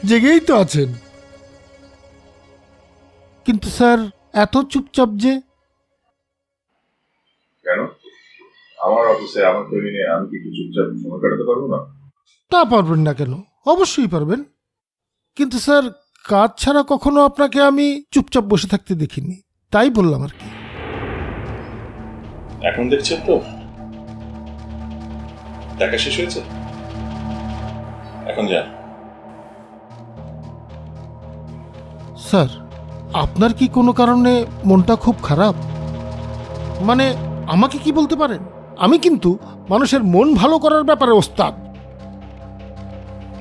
জেগেই তো আছেন, কিন্তু স্যার এত চুপচাপ যে। কেন? আমার অফিসে আমার কেবিনে আমি কি একটু চুপচাপ সময় কাটাতে পারবো না? তা পারবেন না কেন? অবশ্যই পারবেন, কিন্তু স্যার কাজ ছাড়া কখনো আপনাকে আমি চুপচাপ বসে থাকতে দেখিনি, তাই বললাম আর কি। এখন দেখছেন তো দেখা শেষ হয়েছে, এখন যান। স্যার, আপনার কি কোনো কারণে মনটা খুব খারাপ? মানে আমাকে কি বলতে পারেন? আমি কিন্তু মানুষের মন ভালো করার ব্যাপারে ওস্তাদ।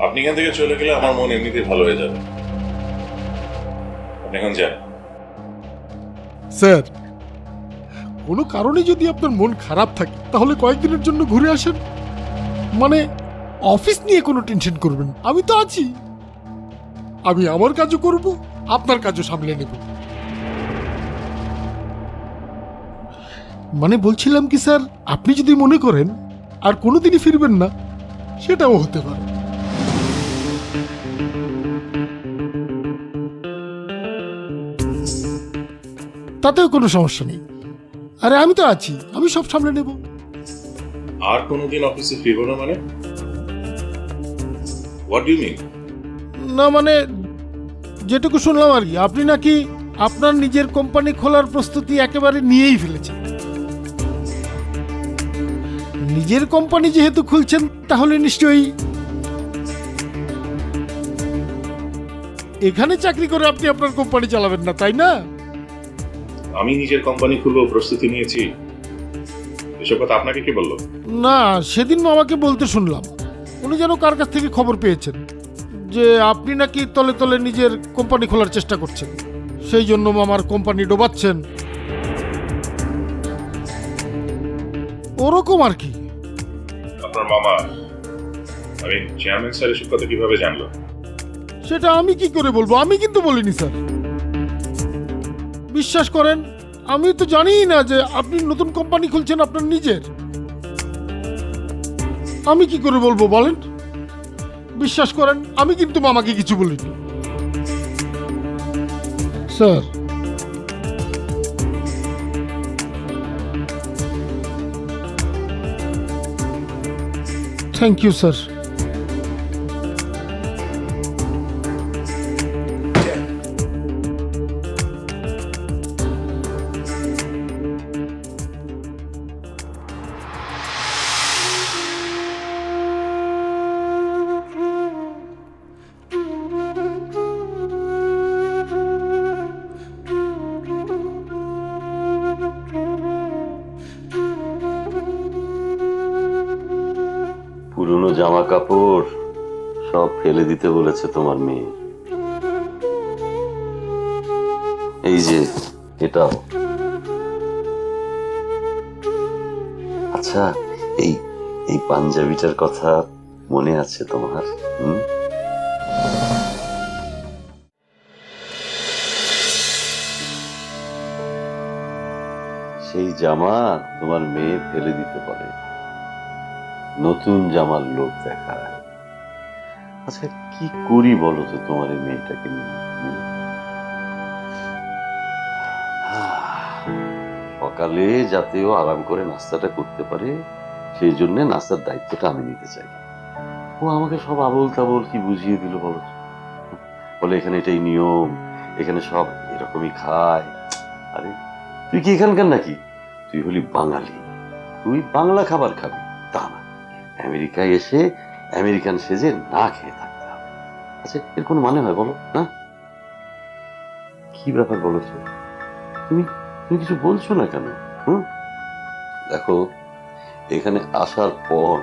আপনি এখান থেকে চলে গেলে আমার মন এমনিতেই ভালো হয়ে যাবে। আপনি এখন যান। স্যার, কোনো কারণে যদি আপনার মন খারাপ থাকে তাহলে কয়েকদিনের জন্য ঘুরে আসেন। মানে অফিস নিয়ে কোনো টেনশন করবেন, আমি তো আছি। আমি আমার কাজও করব, আপনার কাজও সামলে নেব। মানে বলছিলাম কি স্যার, আপনি যদি মনে করেন আর কোনোদিনই ফিরবেন না, সেটাও হতে পারে। তাতেও কোনো সমস্যা নেই। আরে আমি তো আছি, আমি সব সামলে নেব। আর কোনোদিন অফিসে ফিরবো না মানে? What do you mean? না মানে যেটুকু শুনলাম আর কি, আপনি নাকি আপনার নিজের কোম্পানি খোলার প্রস্তুতি একেবারে নিয়েই ফেলেছেন। নিজের কোম্পানি যেহেতু খুলছেন, তাহলে নিশ্চয়ই এখানে চাকরি করে আপনি আপনার কোম্পানি চালাবেন না, তাই না? আমি নিজের কোম্পানি খুলবো প্রস্তুতি নিয়েছি, এসব কথা আপনাকে কে বললো? না, সেদিন আমাকে বলতে শুনলাম। উনি যেন কার কাছ থেকে খবর পেয়েছেন যে আপনি নাকি তলে তলে নিজের কোম্পানি খোলার চেষ্টা করছেন, সেই জন্য মামার কোম্পানি ডোবাচ্ছেন, ওরকম আর কি। আপনার মামা, আমি চেয়ারম্যান স্যার এসব কথা কিভাবে জানলো? সেটা আমি কি করে বলবো? আমি কিন্তু বলিনি স্যার। বিশ্বাস করেন, আমি তো জানিই না যে আপনি নতুন কোম্পানি খুলছেন আপনার নিজের। আমি কি করে বলবো বলেন? বিশ্বাস করেন, আমি কিন্তু মামাকে কিছু বলিনি স্যার। Thank you sir. পুরনো জামা কাপড় সব ফেলে দিতে বলেছে তোমার মেয়ে। এই যে এটাও। আচ্ছা, এই এই পাঞ্জাবিটার কথা মনে আছে তোমার? সেই জামা তোমার মেয়ে ফেলে দিতে পারে, নতুন জামার লোক দেখায়। আচ্ছা, কি করি বলো তো তোমার এই মেয়েটাকে নিয়ে? সকালে যাতে ও আরাম করে নাস্তাটা করতে পারে, সেই জন্য নাস্তার দায়িত্বটা আমি নিতে চাই। ও আমাকে সব আবোল তাবোল কি বুঝিয়ে দিল বলো। বলে এখানে এটাই নিয়ম, এখানে সব এরকমই খায়। আরে তুই কি এখানকার নাকি? তুই হলি বাঙালি, তুই বাংলা খাবার খাবি, তা না আমেরিকায় এসে আমেরিকান সেজে না খেয়ে থাকতে হবে। আচ্ছা, এর কোনো মানে হয় বলো? হ্যাঁ, কি ব্যাপার বলো তো? তুমি তুমি কিছু বলছো না কেন? দেখো, এখানে আসার পর